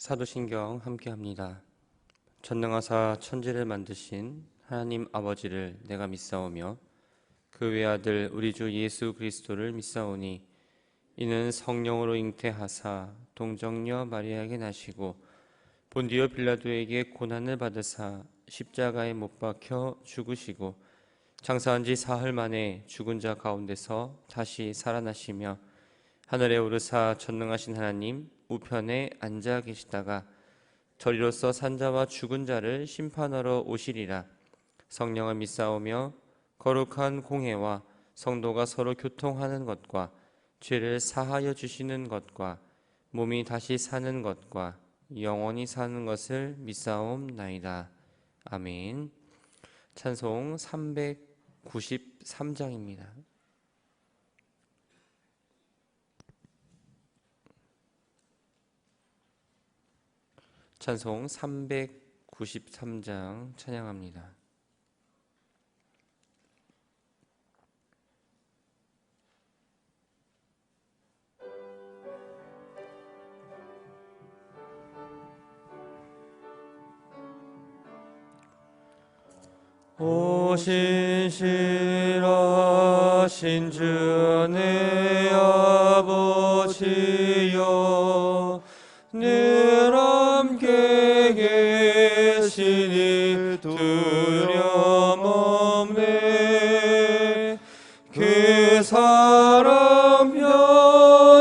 사도신경 함께합니다. 전능하사 천지를 만드신 하나님 아버지를 내가 믿사오며 그 외아들 우리 주 예수 그리스도를 믿사오니 이는 성령으로 잉태하사 동정녀 마리아에게 나시고 본디오 빌라도에게 고난을 받으사 십자가에 못 박혀 죽으시고 장사한 지 사흘 만에 죽은 자 가운데서 다시 살아나시며 하늘에 오르사 전능하신 하나님 우편에 앉아 계시다가 저리로서 산자와 죽은 자를 심판하러 오시리라. 성령을 믿사오며 거룩한 공회와 성도가 서로 교통하는 것과 죄를 사하여 주시는 것과 몸이 다시 사는 것과 영원히 사는 것을 믿사옵나이다. 아멘. 찬송 393장입니다. 찬송 393장 찬양합니다. 오 신실하신 주 내 아버지여 늘 함께 계시니 두려움없네. 그 사랑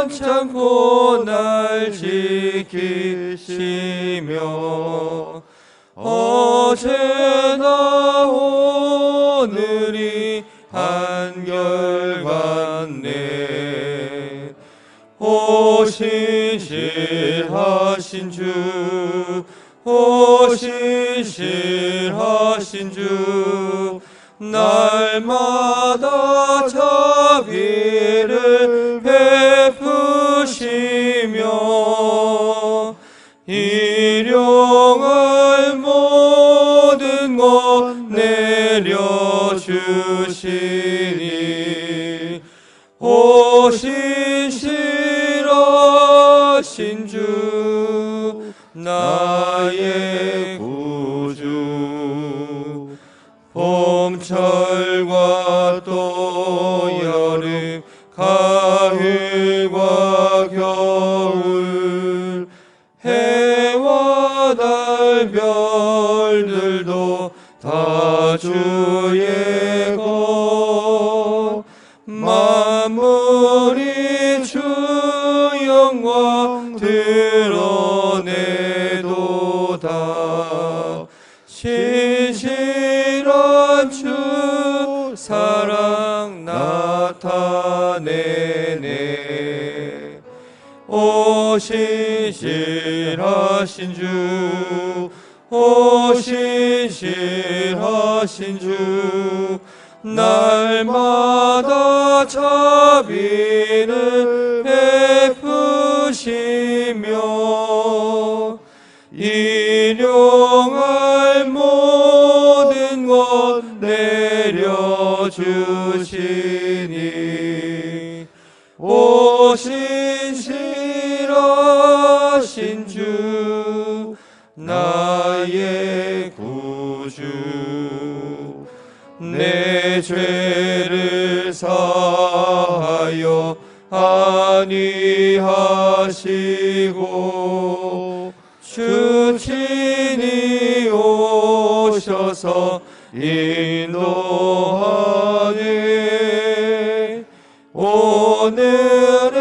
편찮고 날 지키시며 어제나 오늘이 한결같네. 오 신실하신 주, 오 신실하신 주, 날마다 자비를 베푸시며 일용할 모든 것 내려주시니 오 신실하신 주 나의 구주. 봄철과 또 여름 가을과 겨울 해와 달 별들도 다 주의 것. 만물이 주 영광 드러내도다. 신실한 주 사랑 나타내네. 오 신실하신 주, 오 신실하신 주, 날마다 자비를 베푸시며 일용할 모든 것 내려주시니 오 신실하신 주 나의 구주. 내 죄를 사하여 아니하시고 주 친히 오셔서 인도하네. 오늘의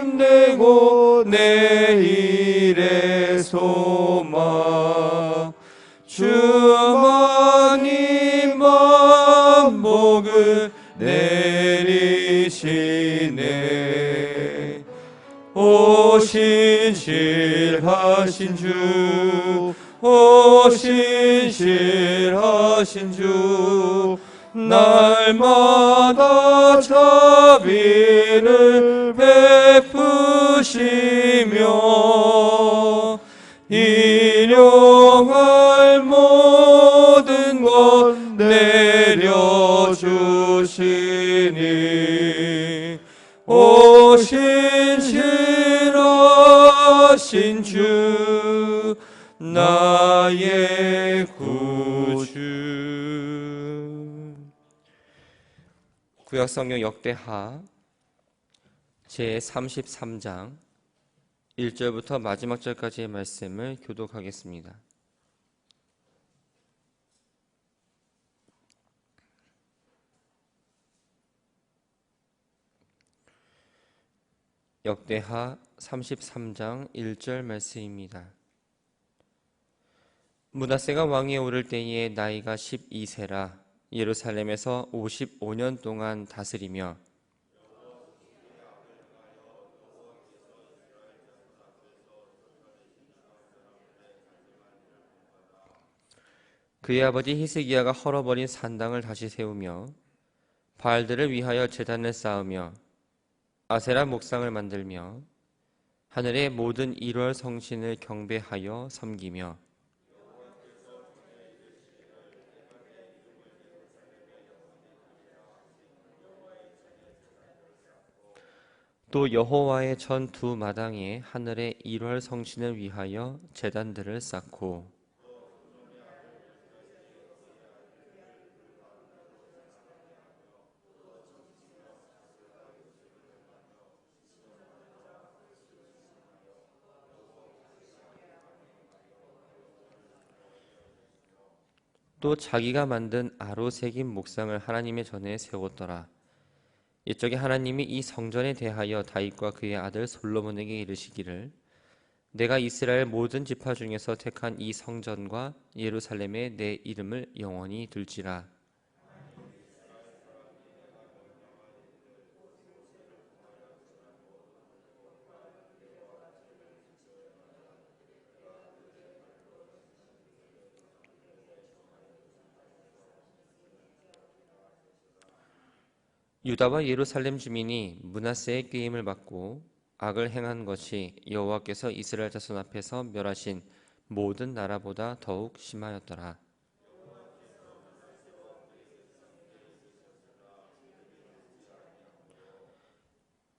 힘내고 내일의 소망 주만이 만복을 내리시네. 오 신실하신 주, 오 신실하신 주, 날마다 자비를 베푸시며 일용할 모든 것 내려주시니 오 신실하신 인도하신 주 나의 구주. 구약성경 역대하 제33장 1절부터 마지막 절까지의 말씀을 교독하겠습니다. 역대하 33장 1절 말씀입니다. 므낫세가 왕위에 오를 때에 나이가 12세라 예루살렘에서 55년 동안 다스리며 그의 아버지 히스기야가 헐어버린 산당을 다시 세우며 바알들을 위하여 제단을 쌓으며 아세라 목상을 만들며 하늘의 모든 1월 성신을 경배하여 섬기며 또 여호와의 전 두 마당에 하늘의 1월 성신을 위하여 제단들을 쌓고 또 자기가 만든 아로 새긴 목상을 하나님의 전에 세웠더라. 이쪽에 하나님이 이 성전에 대하여 다윗과 그의 아들 솔로몬에게 이르시기를 내가 이스라엘 모든 지파 중에서 택한 이 성전과 예루살렘에 내 이름을 영원히 둘지라. 유다와 예루살렘 주민이 므낫세의 꾀임을 받고 악을 행한 것이 여호와께서 이스라엘 자손 앞에서 멸하신 모든 나라보다 더욱 심하였더라.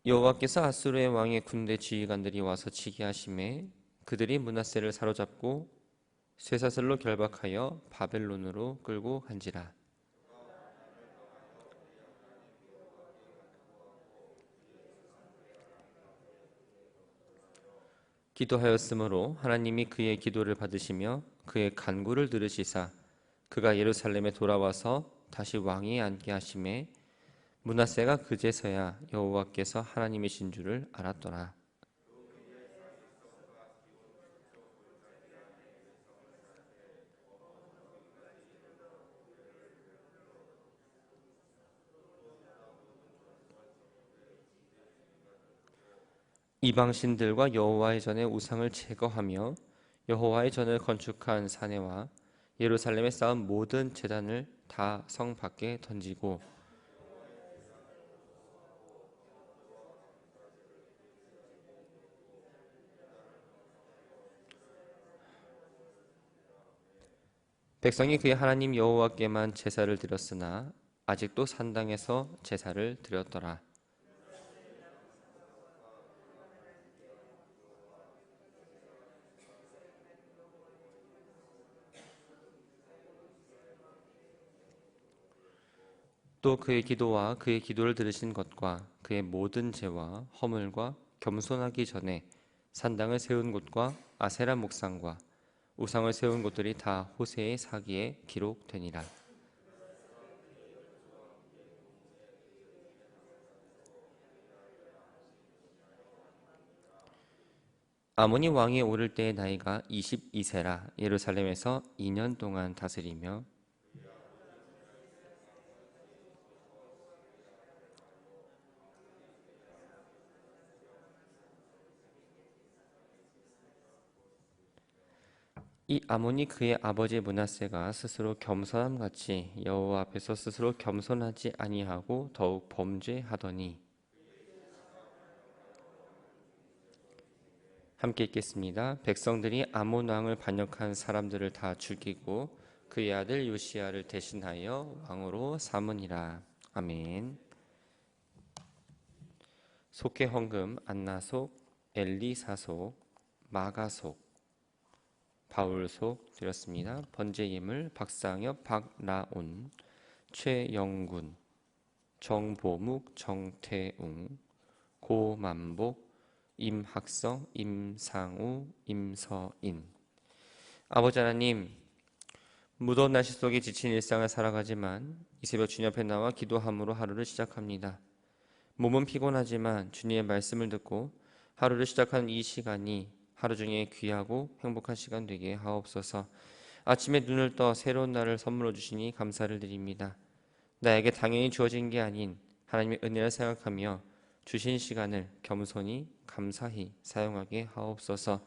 여호와께서 아수르의 왕의 군대 지휘관들이 와서 치게 하심에 그들이 므낫세를 사로잡고 쇠사슬로 결박하여 바벨론으로 끌고 간지라. 기도하였으므로 하나님이 그의 기도를 받으시며 그의 간구를 들으시사 그가 예루살렘에 돌아와서 다시 왕위에 앉게 하심에 므낫세가 그제서야 여호와께서 하나님이신 줄을 알았더라. 이방신들과 여호와의 전에 우상을 제거하며 여호와의 전을 건축한 사내와 예루살렘에 쌓은 모든 제단을 다 성 밖에 던지고 백성이 그의 하나님 여호와께만 제사를 드렸으나 아직도 산당에서 제사를 드렸더라. 또 그의 기도와 그의 기도를 들으신 것과 그의 모든 죄와 허물과 겸손하기 전에 산당을 세운 곳과 아세라 목상과 우상을 세운 곳들이 다 호세의 사기에 기록되니라. 아모니 왕이 오를 때의 나이가 22세라 예루살렘에서 2년 동안 다스리며 이 아몬이 그의 아버지 므낫세가 스스로 겸손함 같이 여호와 앞에서 스스로 겸손하지 아니하고 더욱 범죄하더니. 함께 읽겠습니다. 백성들이 아몬 왕을 반역한 사람들을 다 죽이고 그의 아들 요시야를 대신하여 왕으로 삼으니라. 아멘. 속회 헌금 안나속, 엘리사속, 마가속, 바울속 드렸습니다. 번제예물 박상엽, 박라온, 최영군, 정보묵, 정태웅, 고만복, 임학성, 임상우, 임서인. 아버지 하나님, 무더운 날씨 속에 지친 일상을 살아가지만 이 새벽 주님 앞에 나와 기도함으로 하루를 시작합니다. 몸은 피곤하지만 주님의 말씀을 듣고 하루를 시작하는 이 시간이 하루 중에 귀하고 행복한 시간 되게 하옵소서. 아침에 눈을 떠 새로운 날을 선물로 주시니 감사를 드립니다. 나에게 당연히 주어진 게 아닌 하나님의 은혜를 생각하며 주신 시간을 겸손히 감사히 사용하게 하옵소서.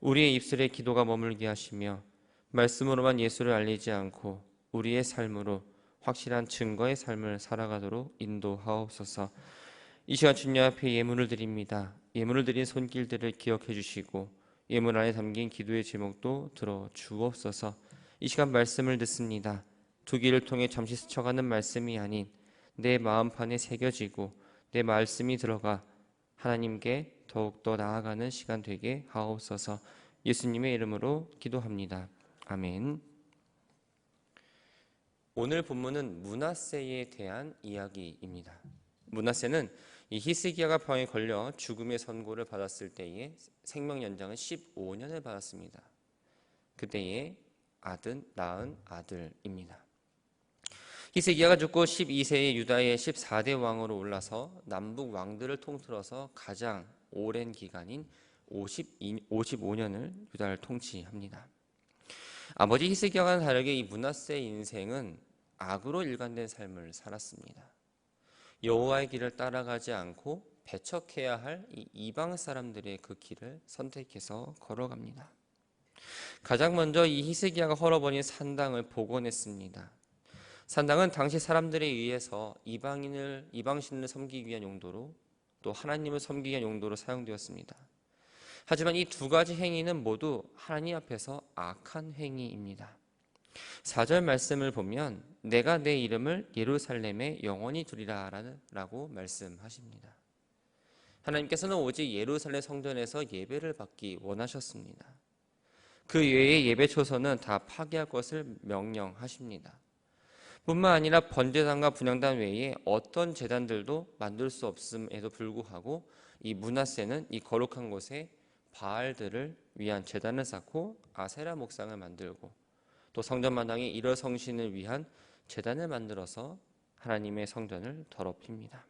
우리의 입술에 기도가 머물게 하시며 말씀으로만 예수를 알리지 않고 우리의 삶으로 확실한 증거의 삶을 살아가도록 인도하옵소서. 이 시간 주님 앞에 예물을 드립니다. 예물을 드린 손길들을 기억해 주시고 예물 안에 담긴 기도의 제목도 들어 주옵소서. 이 시간 말씀을 듣습니다. 두 귀를 통해 잠시 스쳐가는 말씀이 아닌 내 마음판에 새겨지고 내 말씀이 들어가 하나님께 더욱더 나아가는 시간 되게 하옵소서. 예수님의 이름으로 기도합니다. 아멘. 오늘 본문은 므낫세에 대한 이야기입니다. 므낫세는 이 히스기야가 병에 걸려 죽음의 선고를 받았을 때에 생명 연장은 15년을 받았습니다. 그때에 낳은 아들입니다. 히스기야가 죽고 12세에 유다의 14대 왕으로 올라서 남북 왕들을 통틀어서 가장 오랜 기간인 55년을 유다를 통치합니다. 아버지 히스기야와는 다르게 이 므낫세의 인생은 악으로 일관된 삶을 살았습니다. 여호와의 길을 따라가지 않고 배척해야 할 이 이방 사람들의 그 길을 선택해서 걸어갑니다. 가장 먼저 이 히스기야가 헐어버린 산당을 복원했습니다. 산당은 당시 사람들에 의해서 이방신을 섬기기 위한 용도로 또 하나님을 섬기기 위한 용도로 사용되었습니다. 하지만 이 두 가지 행위는 모두 하나님 앞에서 악한 행위입니다. 4절 말씀을 보면 내가 내 이름을 예루살렘에 영원히 두리라 라고 말씀하십니다. 하나님께서는 오직 예루살렘 성전에서 예배를 받기 원하셨습니다. 그 외의 예배 초소는 다 파괴할 것을 명령하십니다. 뿐만 아니라 번제단과 분향단 외에 어떤 제단들도 만들 수 없음에도 불구하고 이 므낫세는 이 거룩한 곳에 바알들을 위한 제단을 쌓고 아세라 목상을 만들고 또 성전 마당에 일어성신을 위한 제단을 만들어서 하나님의 성전을 더럽힙니다.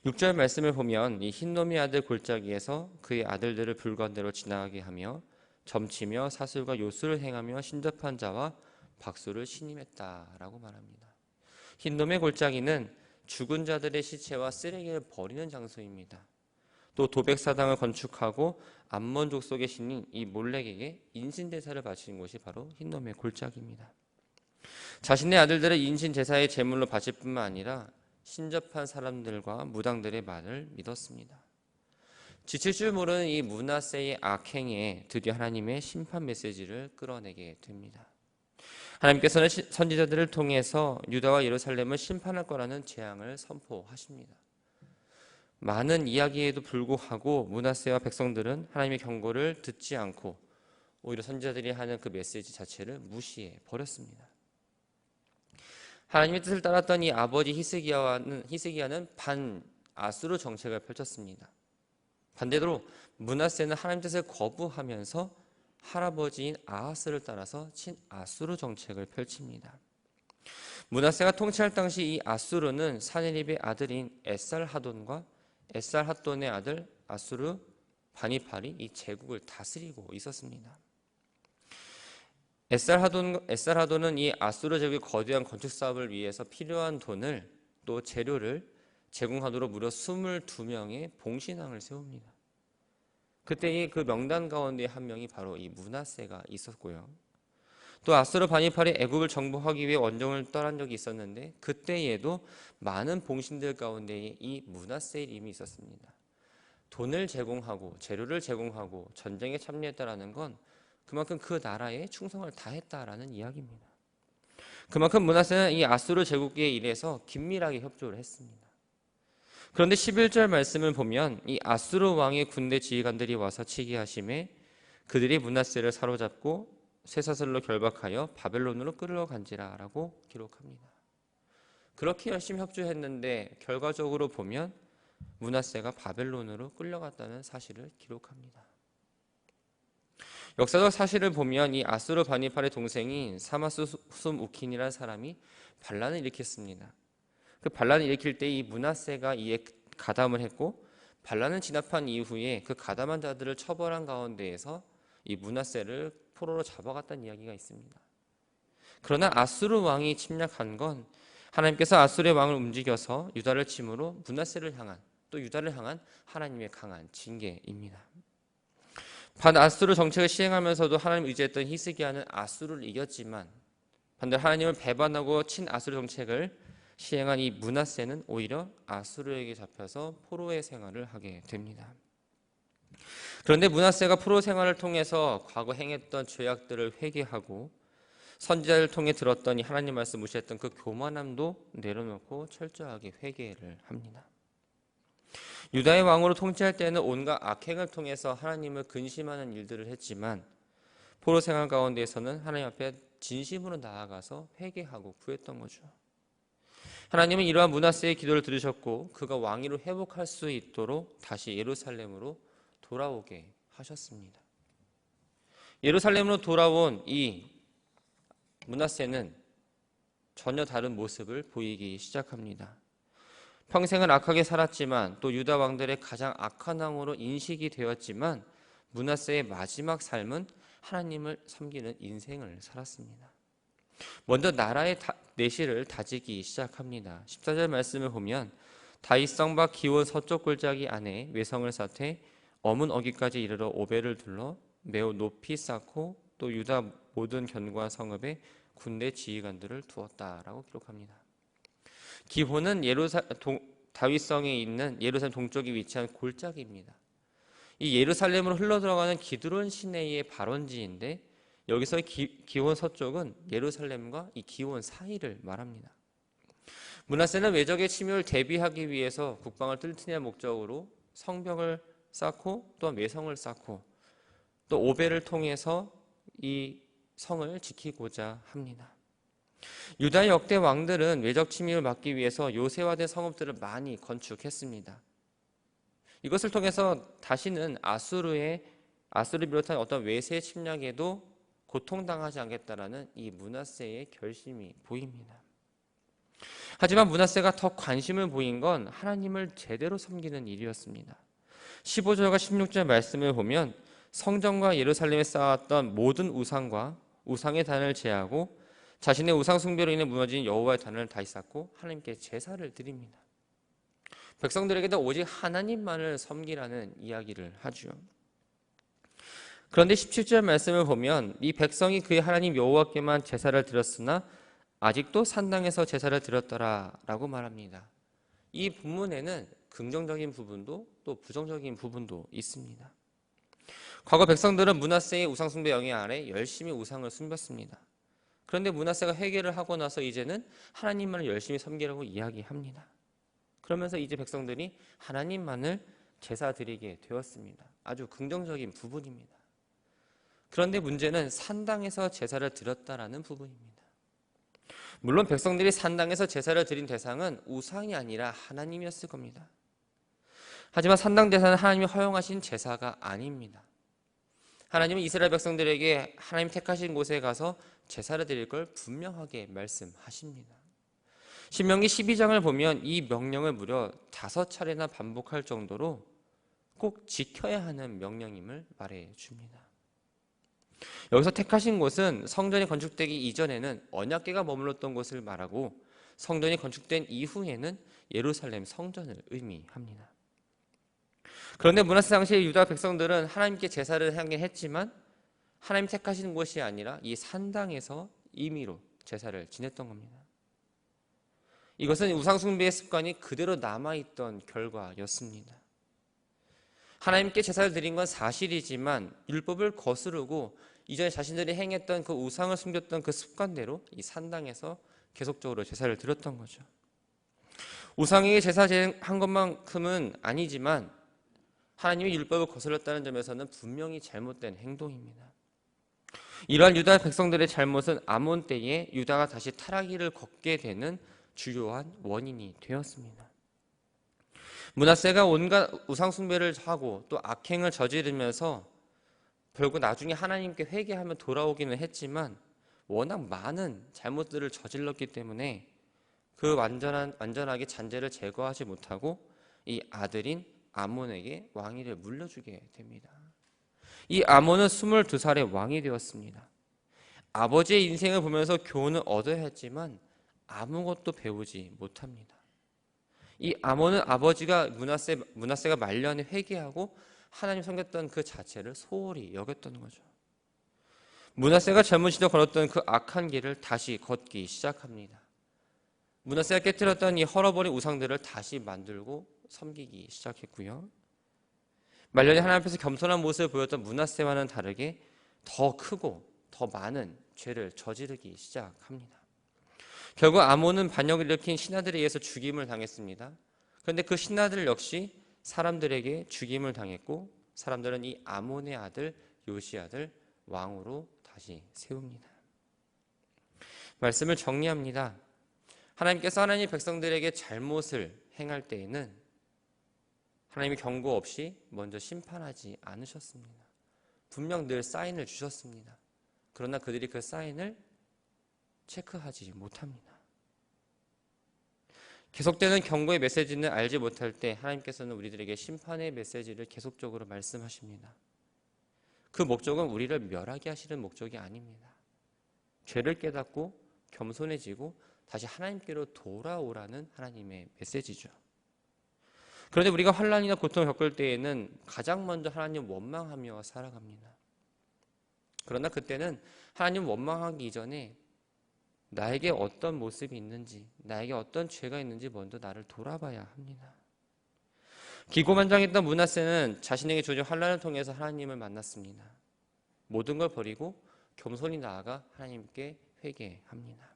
6절 말씀을 보면 이 흰놈의 아들 골짜기에서 그의 아들들을 불건대로 지나가게 하며 점치며 사술과 요술을 행하며 신접한 자와 박수를 신임했다라고 말합니다. 흰놈의 골짜기는 죽은 자들의 시체와 쓰레기를 버리는 장소입니다. 또 도백사당을 건축하고 암몬 족속의 신인 이 몰렉에게 인신제사를 바치는 곳이 바로 흰놈의 골짜기입니다. 자신의 아들들을 인신제사의 제물로 바칠 뿐만 아니라 신접한 사람들과 무당들의 말을 믿었습니다. 지칠 줄 모르는 이 므낫세의 악행에 드디어 하나님의 심판 메시지를 끌어내게 됩니다. 하나님께서는 선지자들을 통해서 유다와 예루살렘을 심판할 거라는 재앙을 선포하십니다. 많은 이야기에도 불구하고 므낫세와 백성들은 하나님의 경고를 듣지 않고 오히려 선지자들이 하는 그 메시지 자체를 무시해 버렸습니다. 하나님의 뜻을 따랐던 이 아버지 히스기야는 반아수르 정책을 펼쳤습니다. 반대로 므낫세는 하나님 뜻을 거부하면서 할아버지인 아하스를 따라서 친아수르 정책을 펼칩니다. 므낫세가 통치할 당시 이 아수르는 사네립의 아들인 에살하돈과 에살핫돈의 아들 아수르 바니팔이 이 제국을 다스리고 있었습니다. 에살하돈은 이 아수르 제국의 거대한 건축 사업을 위해서 필요한 돈을 또 재료를 제공하도록 무려 22명의 봉신왕을 세웁니다. 그때 그 명단 가운데 한 명이 바로 이 므낫세가 있었고요. 또 아수르 바니팔이 애굽을 정복하기 위해 원정을 떠난 적이 있었는데 그때에도 많은 봉신들 가운데 이 므낫세의 이름이 있었습니다. 돈을 제공하고 재료를 제공하고 전쟁에 참여했다라는 건 그만큼 그 나라에 충성을 다했다라는 이야기입니다. 그만큼 므낫세는 이 아수르 제국의 일에서 긴밀하게 협조를 했습니다. 그런데 11절 말씀을 보면 이 아수르 왕의 군대 지휘관들이 와서 치게 하심에 그들이 므낫세를 사로잡고 쇠사슬로 결박하여 바벨론으로 끌어간지라 라고 기록합니다. 그렇게 열심히 협조했는데 결과적으로 보면 므낫세가 바벨론으로 끌려갔다는 사실을 기록합니다. 역사적 사실을 보면 이 아수르 바니팔의 동생인 사마스숨 우킨이라는 사람이 반란을 일으켰습니다. 그 반란을 일으킬 때 이 므낫세가 이에 가담을 했고, 반란을 진압한 이후에 그 가담한 자들을 처벌한 가운데에서 이 므낫세를 포로로 잡아갔다는 이야기가 있습니다. 그러나 아수르 왕이 침략한 건 하나님께서 아수르의 왕을 움직여서 유다를 침으로 므낫세를 향한, 또 유다를 향한 하나님의 강한 징계입니다. 반아수르 정책을 시행하면서도 하나님 의지했던 히스기야는 아수르를 이겼지만, 반대로 하나님을 배반하고 친아수르 정책을 시행한 이 므낫세는 오히려 아수르에게 잡혀서 포로의 생활을 하게 됩니다. 그런데 므낫세가 포로 생활을 통해서 과거 행했던 죄악들을 회개하고 선지자를 통해 들었던 이 하나님 말씀 무시했던 그 교만함도 내려놓고 철저하게 회개를 합니다. 유다의 왕으로 통치할 때는 온갖 악행을 통해서 하나님을 근심하는 일들을 했지만, 포로 생활 가운데에서는 하나님 앞에 진심으로 나아가서 회개하고 구했던 거죠. 하나님은 이러한 므낫세의 기도를 들으셨고 그가 왕위로 회복할 수 있도록 다시 예루살렘으로 돌아오게 하셨습니다. 예루살렘으로 돌아온 이 므낫세는 전혀 다른 모습을 보이기 시작합니다. 평생을 악하게 살았지만, 또 유다 왕들의 가장 악한 왕으로 인식이 되었지만, 므낫세의 마지막 삶은 하나님을 섬기는 인생을 살았습니다. 먼저 나라의 내실을 다지기 시작합니다. 14절 말씀을 보면 다윗성과 기온 서쪽 골짜기 안에 외성을 쌓되 어문 어기까지 이르러 오벨을 둘러 매우 높이 쌓고 또 유다 모든 견고한 성읍에 군대 지휘관들을 두었다라고 기록합니다. 기혼은 다윗성에 있는 예루살렘 동쪽에 위치한 골짜기입니다. 이 예루살렘으로 흘러들어가는 기드론 시내의 발원지인데, 여기서 기혼 서쪽은 예루살렘과 이 기혼 사이를 말합니다. 므낫세는 외적의 침입을 대비하기 위해서 국방을 뚫느냐 목적으로 성벽을 쌓고 또 외성을 쌓고 또 오벨을 통해서 이 성을 지키고자 합니다. 유다의 역대 왕들은 외적 침입을 막기 위해서 요새화된 성읍들을 많이 건축했습니다. 이것을 통해서 다시는 아수르를 비롯한 어떤 외세 침략에도 고통당하지 않겠다라는 이 므낫세의 결심이 보입니다. 하지만 므낫세가 더 관심을 보인 건 하나님을 제대로 섬기는 일이었습니다. 15절과 16절 말씀을 보면 성전과 예루살렘에 쌓았던 모든 우상과 우상의 단을 제하고 자신의 우상 숭배로 인해 무너진 여호와의 단을 다시 쌓고 하나님께 제사를 드립니다. 백성들에게도 오직 하나님만을 섬기라는 이야기를 하죠. 그런데 17절 말씀을 보면 이 백성이 그의 하나님 여호와께만 제사를 드렸으나 아직도 산당에서 제사를 드렸더라라고 말합니다. 이 본문에는 긍정적인 부분도 또 부정적인 부분도 있습니다. 과거 백성들은 므낫세의 우상 숭배 영향 아래 열심히 우상을 숨겼습니다. 그런데 므낫세가 회개를 하고 나서 이제는 하나님만을 열심히 섬기라고 이야기합니다. 그러면서 이제 백성들이 하나님만을 제사 드리게 되었습니다. 아주 긍정적인 부분입니다. 그런데 문제는 산당에서 제사를 드렸다라는 부분입니다. 물론 백성들이 산당에서 제사를 드린 대상은 우상이 아니라 하나님이었을 겁니다. 하지만 산당 제사는 하나님이 허용하신 제사가 아닙니다. 하나님은 이스라엘 백성들에게 하나님 택하신 곳에 가서 제사를 드릴 걸 분명하게 말씀하십니다. 신명기 12장을 보면 이 명령을 무려 5차례나 반복할 정도로 꼭 지켜야 하는 명령임을 말해줍니다. 여기서 택하신 곳은 성전이 건축되기 이전에는 언약궤가 머물렀던 곳을 말하고, 성전이 건축된 이후에는 예루살렘 성전을 의미합니다. 그런데 므낫세 당시의 유다 백성들은 하나님께 제사를 하긴 했지만 하나님 택하신 곳이 아니라 이 산당에서 임의로 제사를 지냈던 겁니다. 이것은 우상 숭배의 습관이 그대로 남아있던 결과였습니다. 하나님께 제사를 드린 건 사실이지만 율법을 거스르고 이전에 자신들이 행했던 그 우상을 숨겼던 그 습관대로 이 산당에서 계속적으로 제사를 드렸던 거죠. 우상에게 제사 한 것만큼은 아니지만 하나님의 율법을 거슬렀다는 점에서는 분명히 잘못된 행동입니다. 이러한 유다 백성들의 잘못은 아몬 때에 유다가 다시 타락기를 걷게 되는 주요한 원인이 되었습니다. 므낫세가 온갖 우상 숭배를 하고 또 악행을 저지르면서 결국 나중에 하나님께 회개하며 돌아오기는 했지만 워낙 많은 잘못들을 저질렀기 때문에 그 완전하게 잔재를 제거하지 못하고 이 아들인 아몬에게 왕위를 물려주게 됩니다. 이 아몬은 22살의 왕이 되었습니다. 아버지의 인생을 보면서 교훈을 얻어야 했지만 아무것도 배우지 못합니다. 이 아몬은 아버지가 므낫세가 말년에 회개하고 하나님 섬겼던 그 자체를 소홀히 여겼던 거죠. 므낫세가 젊은 시절 걸었던 그 악한 길을 다시 걷기 시작합니다. 므낫세가 깨뜨렸던 이 헐어버린 우상들을 다시 만들고 섬기기 시작했고요. 말년에 하나님 앞에서 겸손한 모습을 보였던 므낫세와는 다르게 더 크고 더 많은 죄를 저지르기 시작합니다. 결국 아몬은 반역을 일으킨 신하들에 의해서 죽임을 당했습니다. 그런데 그 신하들 역시 사람들에게 죽임을 당했고 사람들은 이 아몬의 아들 요시야를 왕으로 다시 세웁니다. 말씀을 정리합니다. 하나님께서 하나님 백성들에게 잘못을 행할 때에는 하나님이 경고 없이 먼저 심판하지 않으셨습니다. 분명 늘 사인을 주셨습니다. 그러나 그들이 그 사인을 체크하지 못합니다. 계속되는 경고의 메시지는 알지 못할 때 하나님께서는 우리들에게 심판의 메시지를 계속적으로 말씀하십니다. 그 목적은 우리를 멸하게 하시는 목적이 아닙니다. 죄를 깨닫고 겸손해지고 다시 하나님께로 돌아오라는 하나님의 메시지죠. 그런데 우리가 환난이나 고통을 겪을 때에는 가장 먼저 하나님 원망하며 살아갑니다. 그러나 그때는 하나님 원망하기 이전에 나에게 어떤 모습이 있는지, 나에게 어떤 죄가 있는지 먼저 나를 돌아봐야 합니다. 기고만장했던 므낫세는 자신에게 주어진 환난을 통해서 하나님을 만났습니다. 모든 걸 버리고 겸손히 나아가 하나님께 회개합니다.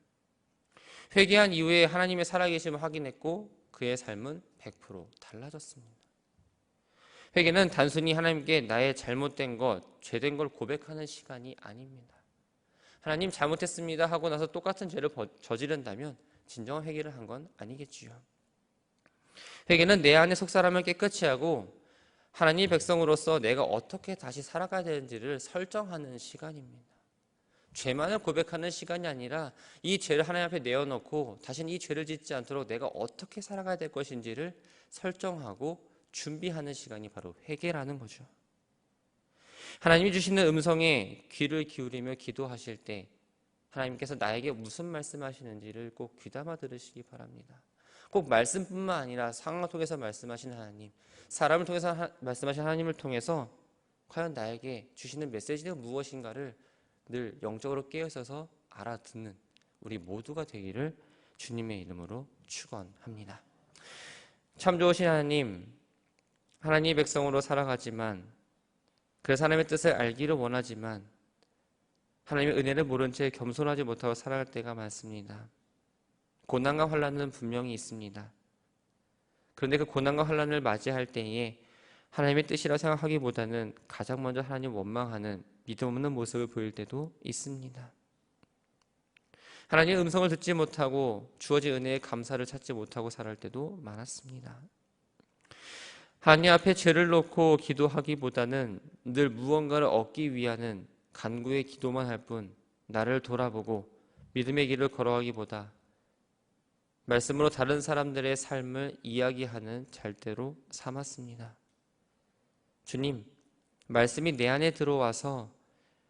회개한 이후에 하나님의 살아계심을 확인했고 그의 삶은 100% 달라졌습니다. 회개는 단순히 하나님께 나의 잘못된 것, 죄된 걸 고백하는 시간이 아닙니다. 하나님 잘못했습니다 하고 나서 똑같은 죄를 저지른다면 진정한 회개를 한 건 아니겠지요. 회개는 내 안의 속사람을 깨끗이 하고 하나님의 백성으로서 내가 어떻게 다시 살아가야 되는지를 설정하는 시간입니다. 죄만을 고백하는 시간이 아니라 이 죄를 하나님 앞에 내어놓고 다시는 이 죄를 짓지 않도록 내가 어떻게 살아가야 될 것인지를 설정하고 준비하는 시간이 바로 회개라는 거죠. 하나님이 주시는 음성에 귀를 기울이며 기도하실 때 하나님께서 나에게 무슨 말씀하시는지를 꼭 귀담아 들으시기 바랍니다. 꼭 말씀뿐만 아니라 상황을 통해서 말씀하신 하나님, 사람을 통해서 말씀하신 하나님을 통해서 과연 나에게 주시는 메시지가 무엇인가를 늘 영적으로 깨어있어서 알아듣는 우리 모두가 되기를 주님의 이름으로 축원합니다. 참 좋으신 하나님, 하나님의 백성으로 살아가지만 그래서 하나님의 뜻을 알기를 원하지만 하나님의 은혜를 모른 채 겸손하지 못하고 살아갈 때가 많습니다. 고난과 환난은 분명히 있습니다. 그런데 그 고난과 환난을 맞이할 때에 하나님의 뜻이라 생각하기보다는 가장 먼저 하나님 원망하는 믿음 없는 모습을 보일 때도 있습니다. 하나님의 음성을 듣지 못하고 주어진 은혜의 감사를 찾지 못하고 살아갈 때도 많았습니다. 하나님 앞에 죄를 놓고 기도하기보다는 늘 무언가를 얻기 위한 간구의 기도만 할 뿐 나를 돌아보고 믿음의 길을 걸어가기보다 말씀으로 다른 사람들의 삶을 이야기하는 잣대로 삼았습니다. 주님, 말씀이 내 안에 들어와서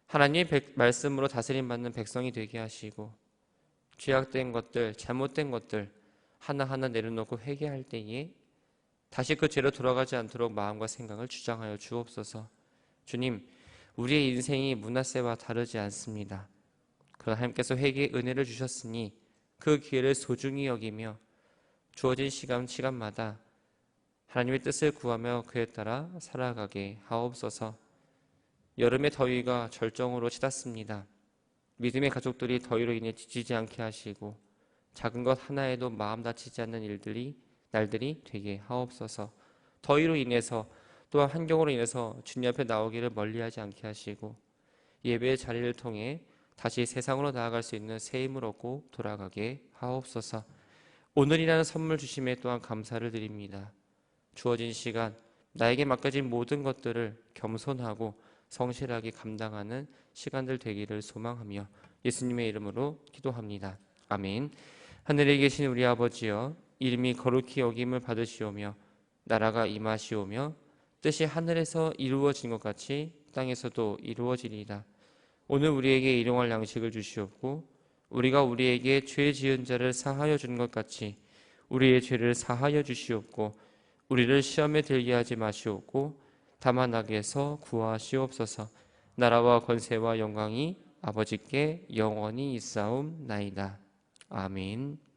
하나님의 말씀으로 다스림받는 백성이 되게 하시고 죄악된 것들, 잘못된 것들 하나하나 내려놓고 회개할 때에 다시 그 죄로 돌아가지 않도록 마음과 생각을 주장하여 주옵소서. 주님, 우리의 인생이 므낫세와 다르지 않습니다. 그러나 하나님께서 회개의 은혜를 주셨으니 그 기회를 소중히 여기며 주어진 시간마다 하나님의 뜻을 구하며 그에 따라 살아가게 하옵소서. 여름의 더위가 절정으로 치닫습니다. 믿음의 가족들이 더위로 인해 지치지 않게 하시고 작은 것 하나에도 마음 다치지 않는 일들이 날들이 되게 하옵소서. 더위로 인해서 또한 환경으로 인해서 주님 앞에 나오기를 멀리하지 않게 하시고 예배의 자리를 통해 다시 세상으로 나아갈 수 있는 새 힘을 얻고 돌아가게 하옵소서. 오늘이라는 선물 주심에 또한 감사를 드립니다. 주어진 시간, 나에게 맡겨진 모든 것들을 겸손하고 성실하게 감당하는 시간들 되기를 소망하며 예수님의 이름으로 기도합니다. 아멘. 하늘에 계신 우리 아버지여, 이름이 거룩히 여김을 받으시오며 나라가 임하시오며 뜻이 하늘에서 이루어진 것 같이 땅에서도 이루어지리이다. 오늘 우리에게 일용할 양식을 주시옵고 우리가 우리에게 죄 지은 자를 사하여 준 것 같이 우리의 죄를 사하여 주시옵고 우리를 시험에 들게 하지 마시옵고 다만 악에서 구하시옵소서. 나라와 권세와 영광이 아버지께 영원히 있사옵나이다. 아멘.